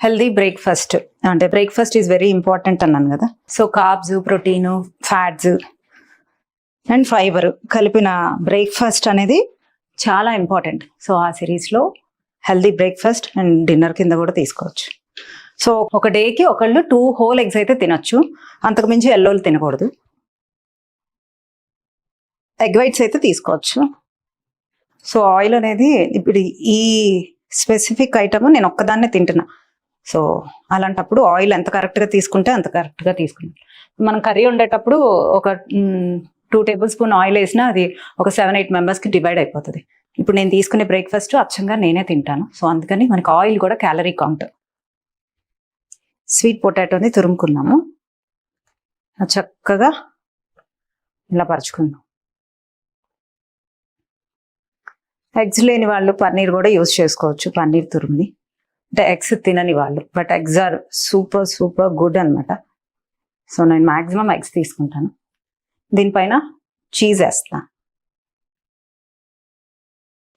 Healthy breakfast అంటే breakfast is very important అన్నాను కదా. So carbs, protein, fats and fibre కలిపిన బ్రేక్ఫాస్ట్ అనేది చాలా ఇంపార్టెంట్. సో ఆ సిరీస్లో హెల్దీ బ్రేక్ఫాస్ట్ అండ్ డిన్నర్ కింద కూడా తీసుకోవచ్చు. సో ఒక డేకి ఒకళ్ళు 2 హోల్ ఎగ్స్ అయితే తినొచ్చు, అంతకుమించి ఎల్లోలు తినకూడదు. ఎగ్ వైట్స్ అయితే తీసుకోవచ్చు. సో ఆయిల్ అనేది ఇప్పుడు ఈ స్పెసిఫిక్ ఐటమ్ నేను ఒక్కదాన్నే తింటున్నా. సో అలాంటప్పుడు ఆయిల్ ఎంత కరెక్ట్గా తీసుకుంటే అంత కరెక్ట్గా తీసుకుంటాం. మనం కర్రీ ఉండేటప్పుడు ఒక 2 టేబుల్ స్పూన్ ఆయిల్ వేసినా అది ఒక 7-8 మెంబర్స్కి డివైడ్ అయిపోతుంది. ఇప్పుడు నేను తీసుకునే బ్రేక్ఫాస్ట్ అచ్చంగా నేనే తింటాను. సో అందుకని మనకి ఆయిల్ కూడా క్యాలరీ కౌంట్. స్వీట్ పొటాటోని తురుముకున్నాము, చక్కగా ఇలా పరుచుకుందాం. ఎగ్స్ లేని వాళ్ళు పన్నీర్ కూడా యూజ్ చేసుకోవచ్చు, పన్నీర్ తురుముని. అంటే ఎగ్స్ తినని వాళ్ళు, but eggs are super good అనమాట. సో నేను మ్యాక్సిమం ఎగ్స్ తీసుకుంటాను. దీనిపైన చీజ్ వేస్తాను.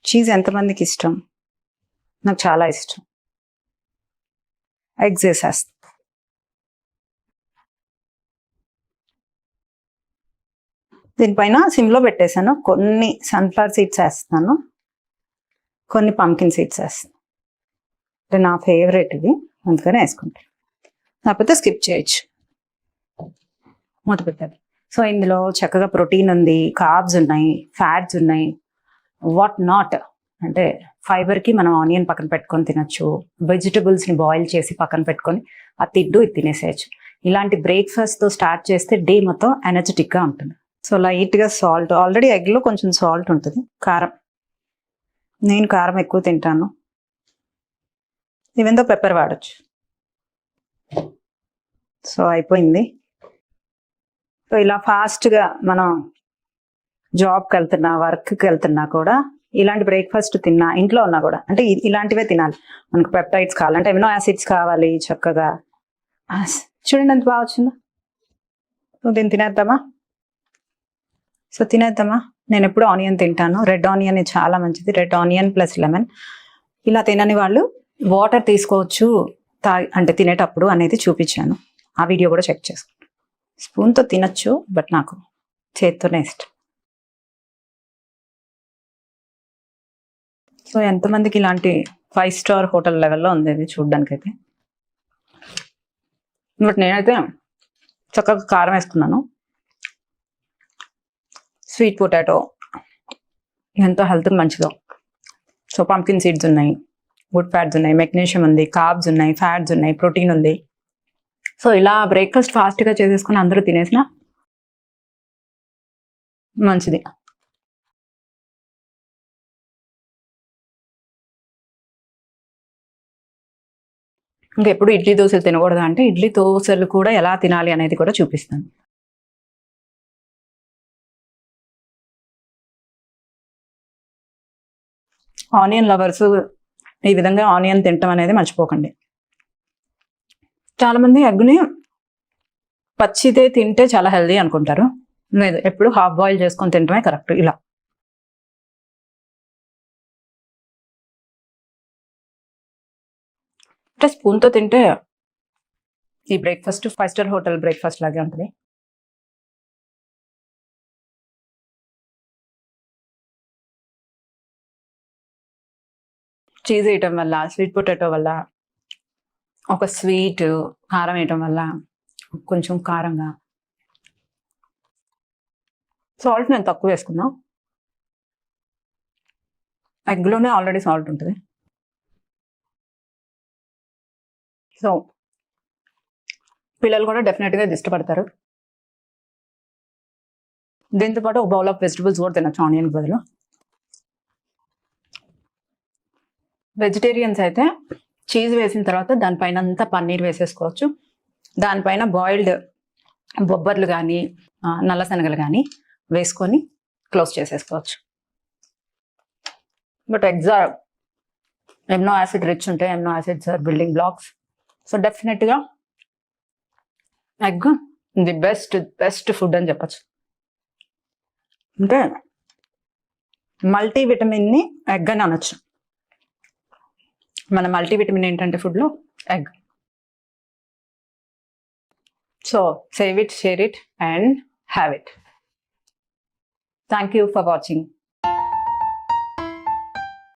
చీజ్ ఎంతమందికి ఇష్టం? నాకు చాలా ఇష్టం. ఎగ్స్ వేసేస్తాను. దీనిపైన సిమ్లో పెట్టేశాను. కొన్ని సన్ఫ్లవర్ సీడ్స్ వేస్తాను, కొన్ని పంకిన్ సీడ్స్ వేస్తాను. అంటే నా ఫేవరెట్ ఇవి, అందుకని వేసుకుంటాను. లేకపోతే స్కిప్ చేయొచ్చు. మూత పెట్టాలి. సో ఇందులో చక్కగా ప్రోటీన్ ఉంది, కార్బ్స్ ఉన్నాయి, ఫ్యాట్స్ ఉన్నాయి, వాట్ నాట్. అంటే ఫైబర్కి మనం ఆనియన్ పక్కన పెట్టుకొని తినచ్చు, వెజిటబుల్స్ని బాయిల్ చేసి పక్కన పెట్టుకొని ఆ తిడ్డు ఇది తినేసేయచ్చు. ఇలాంటి బ్రేక్ఫాస్ట్తో స్టార్ట్ చేస్తే డే మొత్తం ఎనర్జెటిక్గా ఉంటుంది. సో లైట్గా సాల్ట్, ఆల్రెడీ ఎగ్లో కొంచెం సాల్ట్ ఉంటుంది. కారం, నేను కారం ఎక్కువ తింటాను. ఈవెన్ దో పెప్పర్ వాడచ్చు. సో అయిపోయింది. సో ఇలా ఫాస్ట్గా మనం జాబ్కి వెళ్తున్నా, వర్క్కి వెళ్తున్నా కూడా ఇలాంటి బ్రేక్ఫాస్ట్ తిన్నా, ఇంట్లో ఉన్నా కూడా అంటే ఇలాంటివే తినాలి. మనకు పెప్టైడ్స్ కావాలంటే ఎమినో యాసిడ్స్ కావాలి చక్కగా. చూడండి ఎంత బాగా వచ్చిందో. సో దీన్ని తినేద్దామా? సో తినేద్దామా? నేను ఎప్పుడు ఆనియన్ తింటాను. రెడ్ ఆనియన్ చాలా మంచిది. Red onion plus lemon. ఇలా తినని వాళ్ళు వాటర్ తీసుకోవచ్చు అంటే తినేటప్పుడు అనేది చూపించాను. ఆ వీడియో కూడా చెక్ చేసుకోండి. స్పూన్తో తినచ్చు, బట్ నాకు చేత్తోనే ఇష్టం. సో ఎంతమందికి ఇలాంటి 5 స్టార్ హోటల్ లెవెల్లో ఉంది ఇది చూడ్డానికైతే. బట్ నేనైతే చక్కగా కారం వేసుకున్నాను. స్వీట్ పొటాటో ఎంతో హెల్త్కి మంచిదో. సో పంకిన్ సీడ్స్ ఉన్నాయి, గుడ్ ఫ్యాట్స్ ఉన్నాయి, మెగ్నీషియం ఉంది, కార్బ్స్ ఉన్నాయి, ఫ్యాట్స్ ఉన్నాయి, ప్రోటీన్ ఉంది. సో ఇలా బ్రేక్ఫాస్ట్ ఫాస్ట్గా చేసేసుకుని అందరూ తినేసిన మంచిది. ఇంకెప్పుడు ఇడ్లీ దోశలు తినకూడదు అంటే ఇడ్లీ దోశలు కూడా ఎలా తినాలి అనేది కూడా చూపిస్తాను. ఆనియన్ లవర్స్ ఈ విధంగా ఆనియన్ తినటం అనేది మర్చిపోకండి. చాలామంది ఎగ్ని పచ్చిదే తింటే చాలా హెల్దీ అనుకుంటారు. లేదు, ఎప్పుడు హాఫ్ బాయిల్ చేసుకొని తినటమే కరెక్ట్. ఇలా అంటే స్పూన్తో తింటే ఈ బ్రేక్ఫాస్ట్ 5 స్టార్ హోటల్ బ్రేక్ఫాస్ట్ లాగే ఉంటుంది. చీజ్ వేయటం వల్ల, స్వీట్ పొటాటో వల్ల, ఒక స్వీట్ కారం వేయటం వల్ల కొంచెం కారంగా, సాల్ట్ నేను తక్కువ వేసుకున్నా. ఎగ్లోనే ఆల్రెడీ సాల్ట్ ఉంటుంది. సో పిల్లలు కూడా డెఫినెట్గా ఇది ఇష్టపడతారు. దీంతో పాటు ఒక బౌల్ ఆఫ్ వెజిటబుల్స్ కూడా తినచ్చు ఆనియన్ బదులు. వెజిటేరియన్స్ అయితే చీజ్ వేసిన తర్వాత దానిపైన అంతా పన్నీర్ వేసేసుకోవచ్చు. దానిపైన బాయిల్డ్ బొబ్బర్లు కానీ నల్ల శనగలు కానీ వేసుకొని క్లోజ్ చేసేసుకోవచ్చు. But eggs are amino acid rich ఉంటాయి. Amino acids are building blocks. So డెఫినెట్గా ఎగ్ ది బెస్ట్ ఫుడ్ అని చెప్పచ్చు. అంటే మల్టీవిటమిన్ని ఎగ్ అని అనొచ్చు. మన మల్టీవిటమిన్ ఏంటంటే ఫుడ్లో egg. So save it, share it and have it. Thank you for watching.